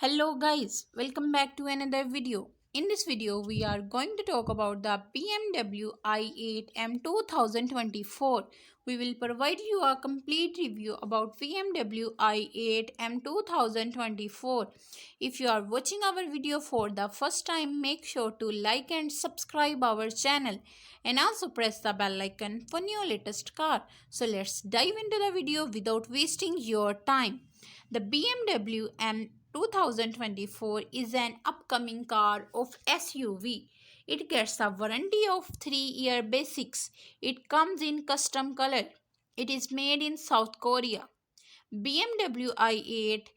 Hello guys, welcome back to another video. In this video, we are going to talk about the BMW i8M 2024. We will provide you a complete review about BMW i8M 2024. If you are watching our video for the first time, make sure to like and subscribe our channel and also press the bell icon for new latest car. So let's dive into the video without wasting your time. The BMW M 2024 is an upcoming car of SUV. It gets a warranty of 3-year basics. It comes in custom color. It is made in South Korea. BMW i8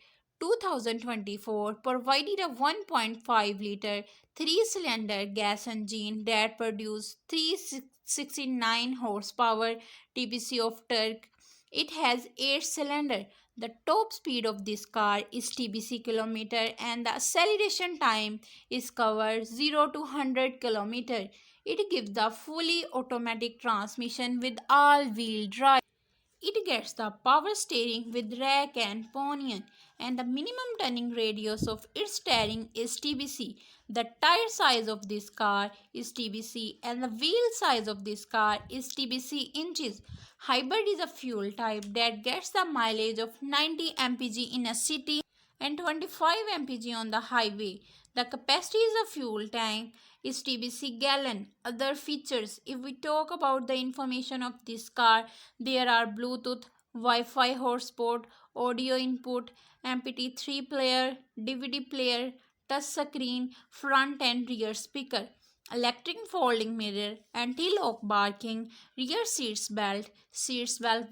2024 provided a 1.5-liter 3-cylinder gas engine that produced 369 horsepower TPC of torque. It has 8 cylinders. The top speed of this car is TBC kilometer and the acceleration time is covered 0 to 100 kilometer. It gives the fully automatic transmission with all-wheel drive. It gets the power steering with rack and pinion, and the minimum turning radius of its steering is TBC. The tire size of this car is TBC and the wheel size of this car is TBC inches. Hybrid is a fuel type that gets the mileage of 90 mpg in a city and 25 mpg on the highway. The capacity is a fuel tank is TBC gallon. Other features, if we talk about the information of this car, there are Bluetooth, Wi-Fi hotspot, audio input, MP3 player, DVD player, touch screen, front and rear speaker, electric folding mirror, anti-lock braking, rear seats belt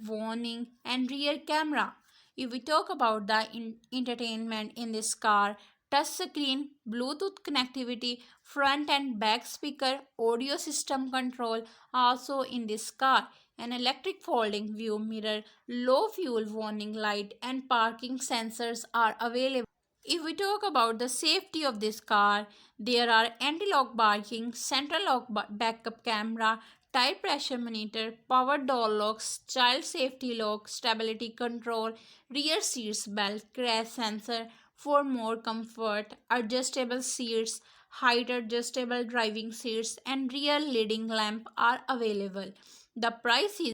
warning, and rear camera. If we talk about the entertainment in this car, touch screen, Bluetooth connectivity, front and back speaker, audio system control also in this car, an electric folding view mirror, low fuel warning light and parking sensors are available. If we talk about the safety of this car, there are anti-lock braking, central lock backup camera, tire pressure monitor, power door locks, child safety lock, stability control, rear seats belt, crash sensor for more comfort, adjustable seats, height adjustable driving seats and rear leading lamp are available. The price is